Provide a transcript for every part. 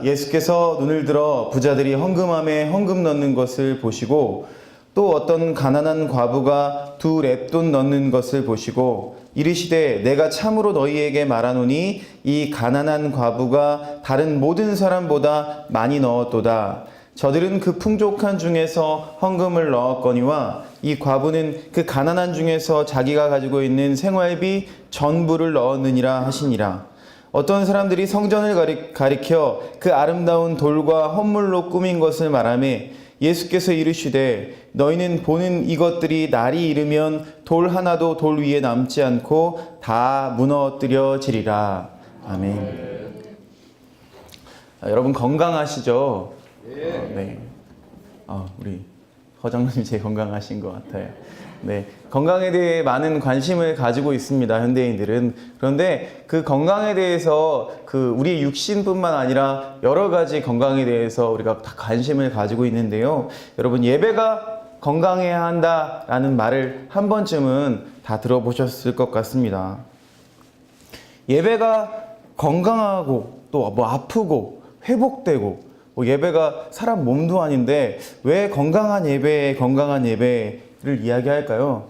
예수께서 눈을 들어 부자들이 헌금함에 헌금 넣는 것을 보시고 또 어떤 가난한 과부가 2렙돈 넣는 것을 보시고 이르시되 내가 참으로 너희에게 말하노니 이 가난한 과부가 다른 모든 사람보다 많이 넣었도다. 저들은 그 풍족한 중에서 헌금을 넣었거니와 이 과부는 그 가난한 중에서 자기가 가지고 있는 생활비 전부를 넣었느니라 하시니라. 어떤 사람들이 성전을 가리켜 그 아름다운 돌과 헌물로 꾸민 것을 말하며 예수께서 이르시되 너희는 보는 이것들이 날이 이르면 돌 하나도 돌 위에 남지 않고 다 무너뜨려지리라. 아멘. 여러분 건강하시죠? 네. 우리 허장님이 제일 건강하신 것 같아요. 네, 건강에 대해 많은 관심을 가지고 있습니다, 현대인들은. 그런데 그 건강에 대해서 우리의 육신뿐만 아니라 여러 가지 건강에 대해서 우리가 다 관심을 가지고 있는데요. 여러분, 예배가 건강해야 한다라는 말을 한 번쯤은 다 들어보셨을 것 같습니다. 예배가 건강하고 또 아프고 회복되고 예배가 사람 몸도 아닌데 왜 건강한 예배를 이야기할까요?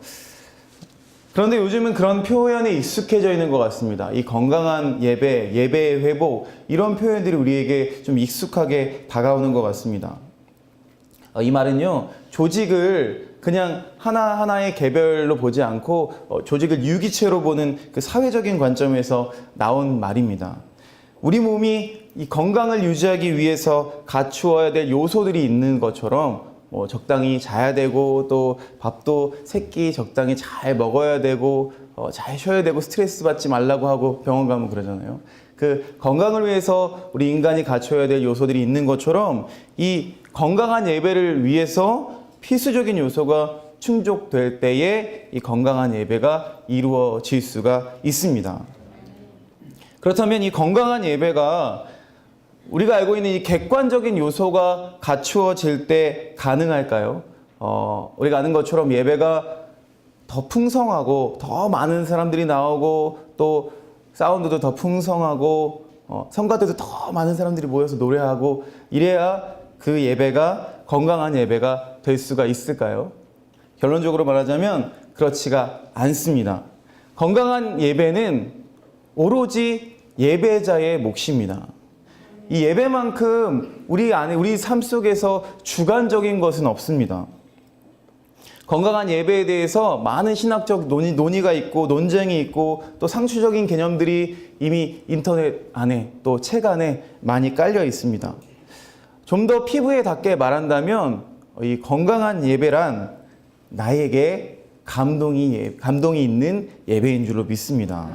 그런데 요즘은 그런 표현에 익숙해져 있는 것 같습니다. 이 건강한 예배, 예배의 회복, 이런 표현들이 우리에게 좀 익숙하게 다가오는 것 같습니다. 이 말은요, 조직을 그냥 하나하나의 개별로 보지 않고 조직을 유기체로 보는 그 사회적인 관점에서 나온 말입니다. 우리 몸이 이 건강을 유지하기 위해서 갖추어야 될 요소들이 있는 것처럼 적당히 자야 되고 또 밥도 새끼 적당히 잘 먹어야 되고 잘 쉬어야 되고 스트레스 받지 말라고 하고 병원 가면 그러잖아요. 그 건강을 위해서 우리 인간이 갖춰야 될 요소들이 있는 것처럼 이 건강한 예배를 위해서 필수적인 요소가 충족될 때에 이 건강한 예배가 이루어질 수가 있습니다. 그렇다면 이 건강한 예배가 우리가 알고 있는 이 객관적인 요소가 갖추어질 때 가능할까요? 우리가 아는 것처럼 예배가 더 풍성하고 더 많은 사람들이 나오고 또 사운드도 더 풍성하고 성가 때도 더 많은 사람들이 모여서 노래하고 이래야 그 예배가 건강한 예배가 될 수가 있을까요? 결론적으로 말하자면 그렇지가 않습니다. 건강한 예배는 오로지 예배자의 몫입니다. 이 예배만큼 우리 삶 속에서 주관적인 것은 없습니다. 건강한 예배에 대해서 많은 신학적 논의가 있고 논쟁이 있고 또 상수적인 개념들이 이미 인터넷 안에 또 책 안에 많이 깔려 있습니다. 좀 더 피부에 닿게 말한다면 이 건강한 예배란 나에게 감동이 있는 예배인 줄로 믿습니다.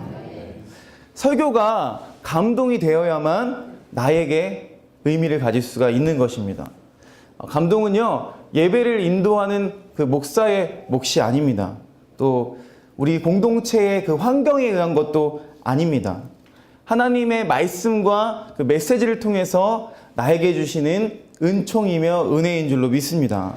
설교가 감동이 되어야만 나에게 의미를 가질 수가 있는 것입니다. 감동은요, 예배를 인도하는 그 목사의 몫이 아닙니다. 또 우리 공동체의 그 환경에 의한 것도 아닙니다. 하나님의 말씀과 그 메시지를 통해서 나에게 주시는 은총이며 은혜인 줄로 믿습니다.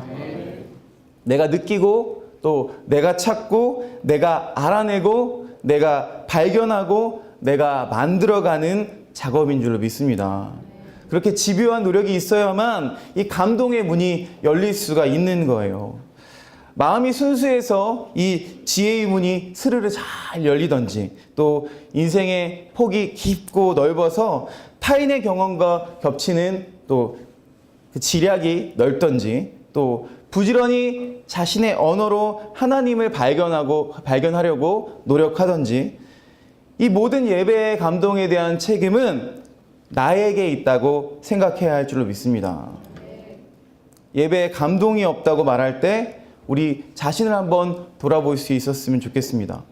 내가 느끼고 또 내가 찾고 내가 알아내고 내가 발견하고 내가 만들어가는 작업인 줄로 믿습니다. 그렇게 집요한 노력이 있어야만 이 감동의 문이 열릴 수가 있는 거예요. 마음이 순수해서 이 지혜의 문이 스르르 잘 열리던지 또 인생의 폭이 깊고 넓어서 타인의 경험과 겹치는 또 그 지략이 넓던지 또 부지런히 자신의 언어로 하나님을 발견하려고 노력하던지 이 모든 예배의 감동에 대한 책임은 나에게 있다고 생각해야 할 줄로 믿습니다. 예배에 감동이 없다고 말할 때 우리 자신을 한번 돌아볼 수 있었으면 좋겠습니다.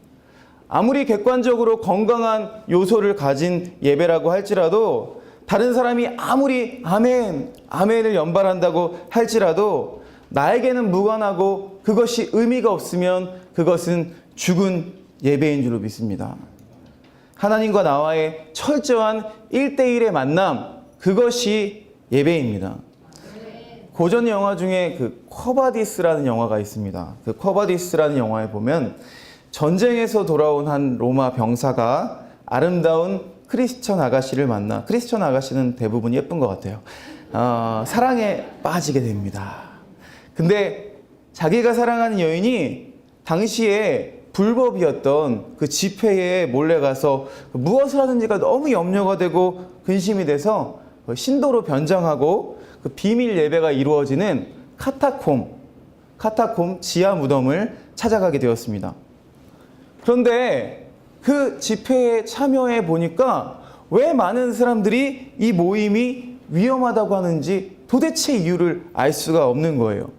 아무리 객관적으로 건강한 요소를 가진 예배라고 할지라도 다른 사람이 아무리 아멘을 연발한다고 할지라도 나에게는 무관하고 그것이 의미가 없으면 그것은 죽은 예배인 줄로 믿습니다. 하나님과 나와의 철저한 1대1의 만남, 그것이 예배입니다. 고전 영화 중에 그 쿼바디스라는 영화가 있습니다. 그 쿼바디스라는 영화에 보면 전쟁에서 돌아온 한 로마 병사가 아름다운 크리스천 아가씨를 만나, 크리스천 아가씨는 대부분 예쁜 것 같아요. 사랑에 빠지게 됩니다. 근데 자기가 사랑하는 여인이 당시에 불법이었던 그 집회에 몰래 가서 무엇을 하는지가 너무 염려가 되고 근심이 돼서 신도로 변장하고 그 비밀 예배가 이루어지는 카타콤 지하 무덤을 찾아가게 되었습니다. 그런데 그 집회에 참여해 보니까 왜 많은 사람들이 이 모임이 위험하다고 하는지 도대체 이유를 알 수가 없는 거예요.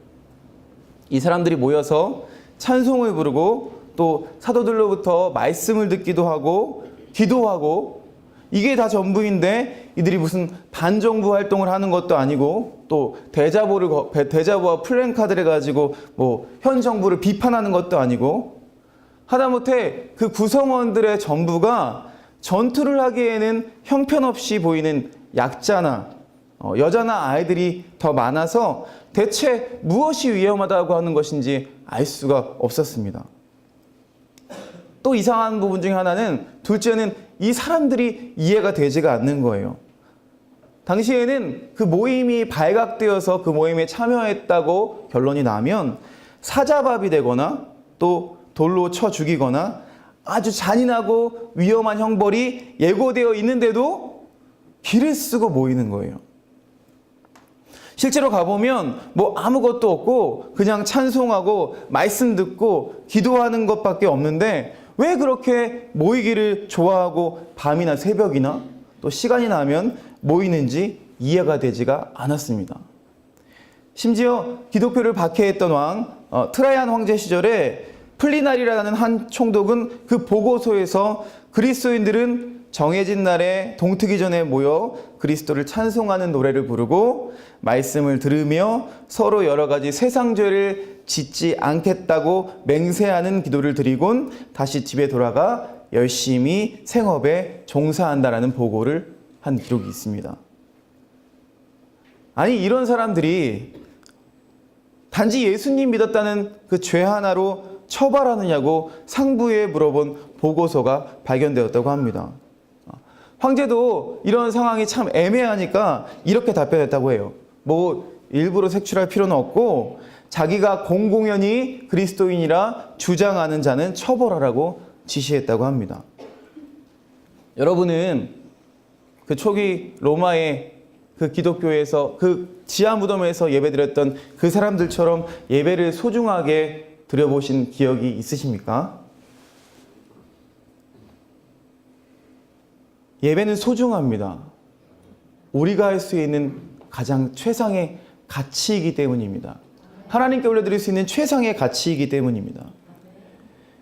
이 사람들이 모여서 찬송을 부르고 또 사도들로부터 말씀을 듣기도 하고 기도하고 이게 다 전부인데 이들이 무슨 반정부 활동을 하는 것도 아니고 또 대자보와 플랜카드를 가지고 뭐 현 정부를 비판하는 것도 아니고 하다못해 그 구성원들의 전부가 전투를 하기에는 형편없이 보이는 약자나 여자나 아이들이 더 많아서 대체 무엇이 위험하다고 하는 것인지 알 수가 없었습니다. 또 이상한 부분 중에 하나는 둘째는 이 사람들이 이해가 되지가 않는 거예요. 당시에는 그 모임이 발각되어서 그 모임에 참여했다고 결론이 나면 사자밥이 되거나 또 돌로 쳐 죽이거나 아주 잔인하고 위험한 형벌이 예고되어 있는데도 길을 쓰고 모이는 거예요. 실제로 가보면 뭐 아무것도 없고 그냥 찬송하고 말씀 듣고 기도하는 것밖에 없는데 왜 그렇게 모이기를 좋아하고 밤이나 새벽이나 또 시간이 나면 모이는지 이해가 되지가 않았습니다. 심지어 기독교를 박해했던 왕 트라이안 황제 시절에 플리나리라는 한 총독은 그 보고서에서 그리스도인들은 정해진 날에 동트기 전에 모여 그리스도를 찬송하는 노래를 부르고 말씀을 들으며 서로 여러 가지 세상 죄를 짓지 않겠다고 맹세하는 기도를 드리곤 다시 집에 돌아가 열심히 생업에 종사한다라는 보고를 한 기록이 있습니다. 아니 이런 사람들이 단지 예수님 믿었다는 그 죄 하나로 처벌하느냐고 상부에 물어본 보고서가 발견되었다고 합니다. 황제도 이런 상황이 참 애매하니까 이렇게 답변했다고 해요. 뭐 일부러 색출할 필요는 없고 자기가 공공연히 그리스도인이라 주장하는 자는 처벌하라고 지시했다고 합니다. 여러분은 그 초기 로마의 그 기독교에서 그 지하 무덤에서 예배드렸던 그 사람들처럼 예배를 소중하게 드려보신 기억이 있으십니까? 예배는 소중합니다. 우리가 할 수 있는 가장 최상의 가치이기 때문입니다. 하나님께 올려드릴 수 있는 최상의 가치이기 때문입니다.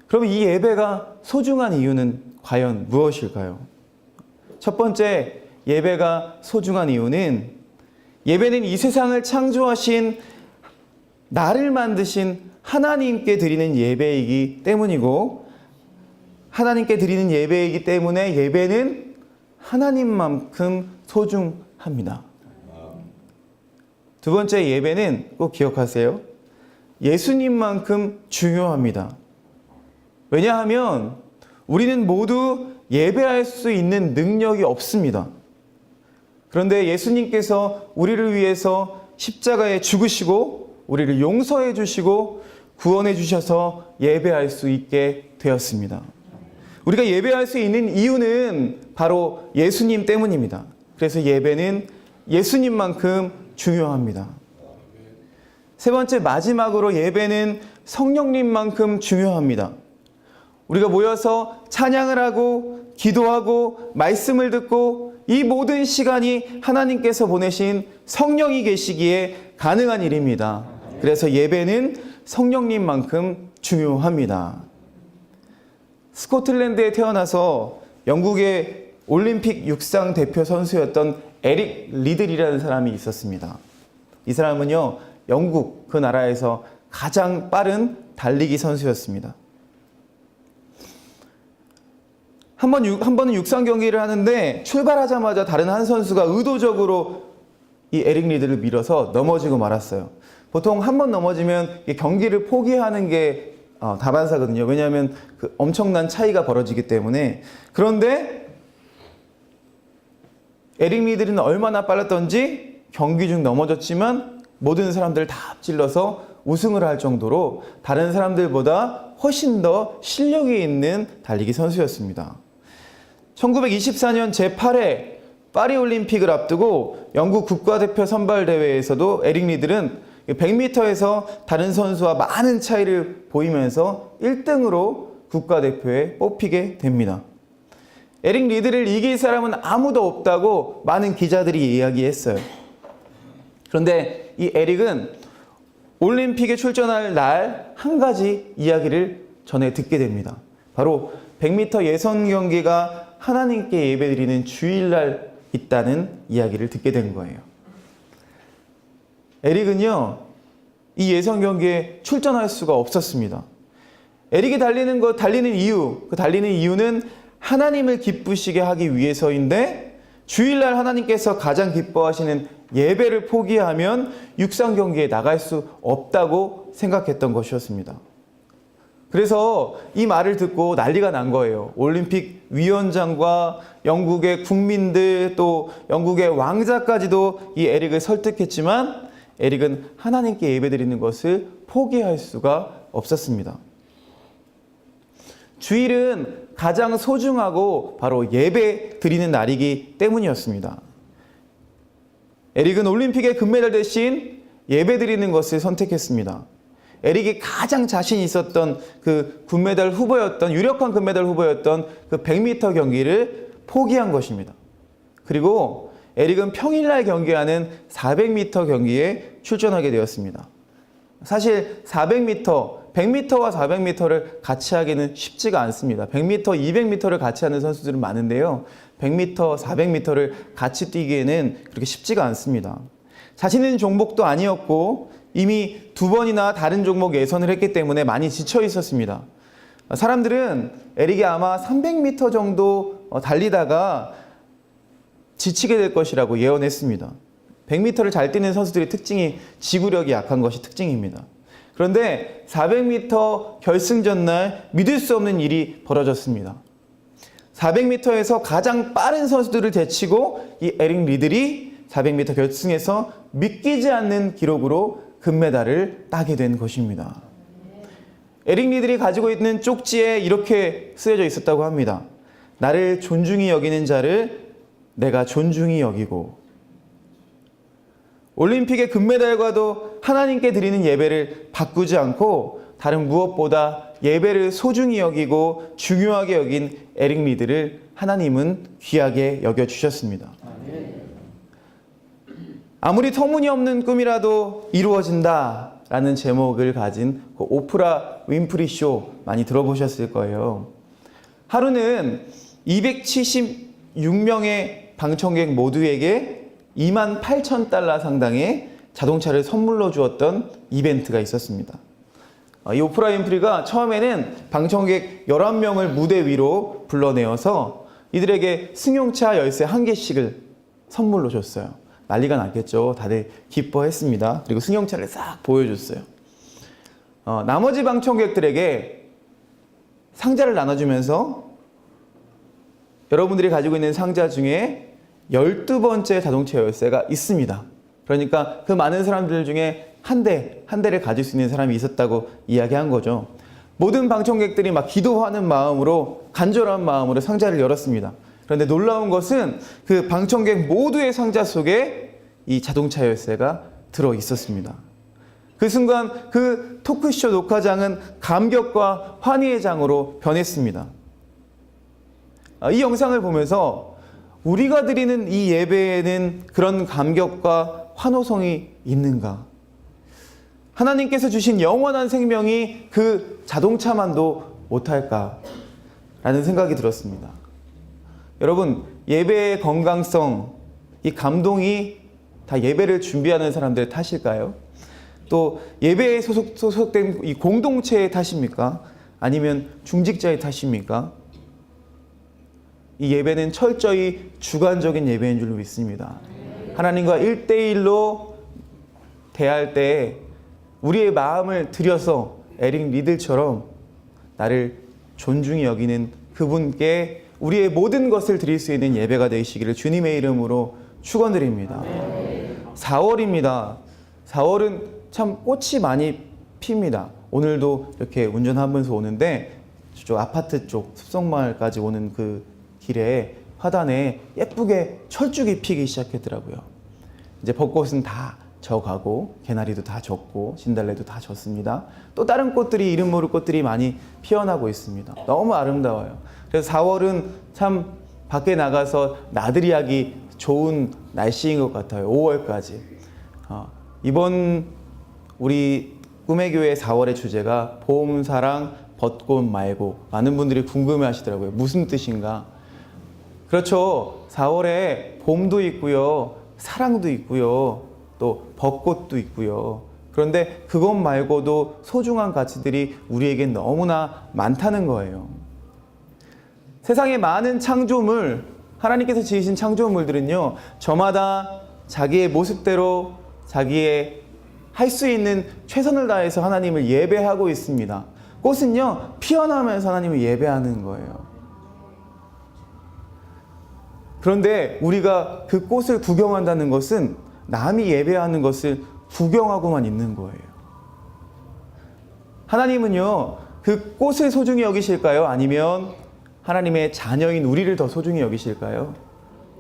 그럼 이 예배가 소중한 이유는 과연 무엇일까요? 첫 번째, 예배가 소중한 이유는 예배는 이 세상을 창조하신 나를 만드신 하나님께 드리는 예배이기 때문이고 하나님께 드리는 예배이기 때문에 예배는 하나님만큼 소중합니다. 두 번째, 예배는 꼭 기억하세요. 예수님만큼 중요합니다. 왜냐하면 우리는 모두 예배할 수 있는 능력이 없습니다. 그런데 예수님께서 우리를 위해서 십자가에 죽으시고 우리를 용서해 주시고 구원해 주셔서 예배할 수 있게 되었습니다. 우리가 예배할 수 있는 이유는 바로 예수님 때문입니다. 그래서 예배는 예수님만큼 중요합니다. 세 번째, 마지막으로 예배는 성령님만큼 중요합니다. 우리가 모여서 찬양을 하고 기도하고 말씀을 듣고 이 모든 시간이 하나님께서 보내신 성령이 계시기에 가능한 일입니다. 그래서 예배는 성령님만큼 중요합니다. 스코틀랜드에 태어나서 영국의 올림픽 육상 대표 선수였던 에릭 리들이라는 사람이 있었습니다. 이 사람은요, 영국 그 나라에서 가장 빠른 달리기 선수였습니다. 한 번은 육상 경기를 하는데 출발하자마자 다른 한 선수가 의도적으로 이 에릭 리드를 밀어서 넘어지고 말았어요. 보통 한 번 넘어지면 경기를 포기하는 게 다반사거든요. 왜냐하면 그 엄청난 차이가 벌어지기 때문에. 그런데 에릭 리들은 얼마나 빨랐던지 경기 중 넘어졌지만 모든 사람들을 다 앞질러서 우승을 할 정도로 다른 사람들보다 훨씬 더 실력이 있는 달리기 선수였습니다. 1924년 제8회 파리올림픽을 앞두고 영국 국가대표 선발대회에서도 에릭 리들은 100m에서 다른 선수와 많은 차이를 보이면서 1등으로 국가대표에 뽑히게 됩니다. 에릭 리들을 이길 사람은 아무도 없다고 많은 기자들이 이야기했어요. 그런데 이 에릭은 올림픽에 출전할 날 한 가지 이야기를 전해 듣게 됩니다. 바로 100m 예선 경기가 하나님께 예배드리는 주일날 있다는 이야기를 듣게 된 거예요. 에릭은요, 이 예선 경기에 출전할 수가 없었습니다. 에릭이 달리는 이유는 하나님을 기쁘시게 하기 위해서인데, 주일날 하나님께서 가장 기뻐하시는 예배를 포기하면 육상 경기에 나갈 수 없다고 생각했던 것이었습니다. 그래서 이 말을 듣고 난리가 난 거예요. 올림픽 위원장과 영국의 국민들, 또 영국의 왕자까지도 이 에릭을 설득했지만 에릭은 하나님께 예배드리는 것을 포기할 수가 없었습니다. 주일은 가장 소중하고 바로 예배 드리는 날이기 때문이었습니다. 에릭은 올림픽의 금메달 대신 예배 드리는 것을 선택했습니다. 에릭이 가장 자신 있었던 그 유력한 금메달 후보였던 그 100m 경기를 포기한 것입니다. 그리고 에릭은 평일날 경기하는 400m 경기에 출전하게 되었습니다. 사실 100m와 400m를 같이 하기는 쉽지가 않습니다. 100m, 200m를 같이 하는 선수들은 많은데요. 100m, 400m를 같이 뛰기에는 그렇게 쉽지가 않습니다. 자신은 종목도 아니었고 이미 2번이나 다른 종목 예선을 했기 때문에 많이 지쳐 있었습니다. 사람들은 에릭이 아마 300m 정도 달리다가 지치게 될 것이라고 예언했습니다. 100m를 잘 뛰는 선수들의 특징이 지구력이 약한 것이 특징입니다. 그런데 400m 결승전 날 믿을 수 없는 일이 벌어졌습니다. 400m에서 가장 빠른 선수들을 제치고 이 에릭 리들이 400m 결승에서 믿기지 않는 기록으로 금메달을 따게 된 것입니다. 에릭 리들이 가지고 있는 쪽지에 이렇게 쓰여져 있었다고 합니다. 나를 존중히 여기는 자를 내가 존중히 여기고, 올림픽의 금메달과도 하나님께 드리는 예배를 바꾸지 않고 다른 무엇보다 예배를 소중히 여기고 중요하게 여긴 에릭 리들을 하나님은 귀하게 여겨주셨습니다. 아무리 터무니없는 꿈이라도 이루어진다라는 제목을 가진 그 오프라 윈프리 쇼 많이 들어보셨을 거예요. 하루는 276명의 방청객 모두에게 28,000달러 상당의 자동차를 선물로 주었던 이벤트가 있었습니다. 이 오프라 윈프리가 처음에는 방청객 11명을 무대 위로 불러내어서 이들에게 승용차 열쇠 1개씩을 선물로 줬어요. 난리가 났겠죠. 다들 기뻐했습니다. 그리고 승용차를 싹 보여줬어요. 나머지 방청객들에게 상자를 나눠주면서 여러분들이 가지고 있는 상자 중에 12번째 자동차 열쇠가 있습니다. 그러니까 그 많은 사람들 중에 한 대를 가질 수 있는 사람이 있었다고 이야기한 거죠. 모든 방청객들이 막 기도하는 마음으로, 간절한 마음으로 상자를 열었습니다. 그런데 놀라운 것은 그 방청객 모두의 상자 속에 이 자동차 열쇠가 들어 있었습니다. 그 순간 그 토크쇼 녹화장은 감격과 환희의 장으로 변했습니다. 이 영상을 보면서 우리가 드리는 이 예배에는 그런 감격과 환호성이 있는가? 하나님께서 주신 영원한 생명이 그 자동차만도 못할까? 라는 생각이 들었습니다. 여러분, 예배의 건강성, 이 감동이 다 예배를 준비하는 사람들의 탓일까요? 또 예배에 소속된 이 공동체의 탓입니까? 아니면 중직자의 탓입니까? 이 예배는 철저히 주관적인 예배인 줄로 믿습니다. 하나님과 1대1로 대할 때 우리의 마음을 들여서 에릭 리들처럼 나를 존중히 여기는 그분께 우리의 모든 것을 드릴 수 있는 예배가 되시기를 주님의 이름으로 축원드립니다. 4월입니다. 4월은 참 꽃이 많이 핍니다. 오늘도 이렇게 운전하면서 오는데 저쪽 아파트 쪽 숲속마을까지 오는 그 길에 화단에 예쁘게 철쭉이 피기 시작했더라고요. 이제 벚꽃은 다 져가고 개나리도 다 졌고 진달래도 다 졌습니다. 또 다른 꽃들이 이름 모를 꽃들이 많이 피어나고 있습니다. 너무 아름다워요. 그래서 4월은 참 밖에 나가서 나들이 하기 좋은 날씨인 것 같아요. 5월까지. 이번 우리 꿈의 교회 4월의 주제가 봄, 사랑, 벚꽃 말고, 많은 분들이 궁금해 하시더라고요. 무슨 뜻인가? 그렇죠. 4월에 봄도 있고요. 사랑도 있고요. 또 벚꽃도 있고요. 그런데 그것 말고도 소중한 가치들이 우리에겐 너무나 많다는 거예요. 세상의 많은 창조물, 하나님께서 지으신 창조물들은요, 저마다 자기의 모습대로 자기의 할 수 있는 최선을 다해서 하나님을 예배하고 있습니다. 꽃은요, 피어나면서 하나님을 예배하는 거예요. 그런데 우리가 그 꽃을 구경한다는 것은 남이 예배하는 것을 구경하고만 있는 거예요. 하나님은요, 그 꽃을 소중히 여기실까요? 아니면 하나님의 자녀인 우리를 더 소중히 여기실까요?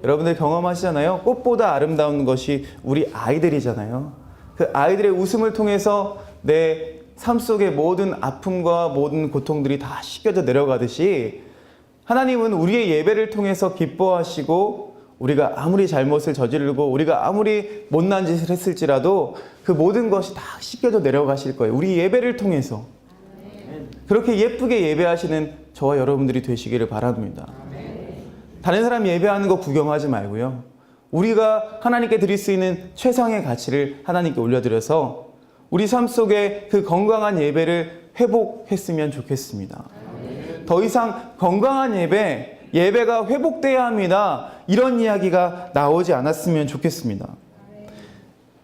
여러분들 경험하시잖아요. 꽃보다 아름다운 것이 우리 아이들이잖아요. 그 아이들의 웃음을 통해서 내 삶 속의 모든 아픔과 모든 고통들이 다 씻겨져 내려가듯이 하나님은 우리의 예배를 통해서 기뻐하시고, 우리가 아무리 잘못을 저지르고 우리가 아무리 못난 짓을 했을지라도 그 모든 것이 다 씻겨져 내려가실 거예요. 우리 예배를 통해서. 그렇게 예쁘게 예배하시는 저와 여러분들이 되시기를 바랍니다. 다른 사람 예배하는 거 구경하지 말고요, 우리가 하나님께 드릴 수 있는 최상의 가치를 하나님께 올려드려서 우리 삶 속에 그 건강한 예배를 회복했으면 좋겠습니다. 더 이상 건강한 예배가 회복돼야 합니다, 이런 이야기가 나오지 않았으면 좋겠습니다.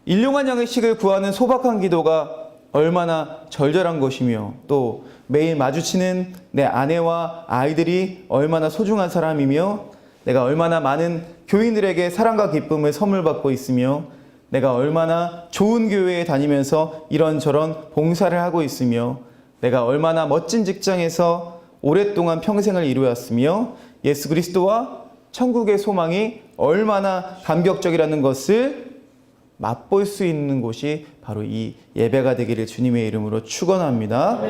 일용할 양식을 구하는 소박한 기도가 얼마나 절절한 것이며, 또 매일 마주치는 내 아내와 아이들이 얼마나 소중한 사람이며, 내가 얼마나 많은 교인들에게 사랑과 기쁨을 선물 받고 있으며, 내가 얼마나 좋은 교회에 다니면서 이런저런 봉사를 하고 있으며, 내가 얼마나 멋진 직장에서 오랫동안 평생을 이루었으며, 예수 그리스도와 천국의 소망이 얼마나 감격적이라는 것을 맛볼 수 있는 곳이 바로 이 예배가 되기를 주님의 이름으로 축원합니다.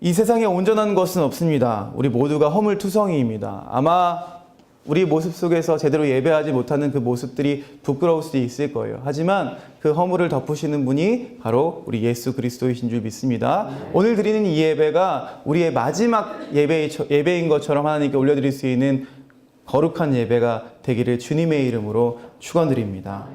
이 세상에 온전한 것은 없습니다. 우리 모두가 허물투성이입니다. 아마 우리 모습 속에서 제대로 예배하지 못하는 그 모습들이 부끄러울 수도 있을 거예요. 하지만 그 허물을 덮으시는 분이 바로 우리 예수 그리스도이신 줄 믿습니다. 오늘 드리는 이 예배가 우리의 마지막 예배인 것처럼 하나님께 올려드릴 수 있는 거룩한 예배가 되기를 주님의 이름으로 축원드립니다.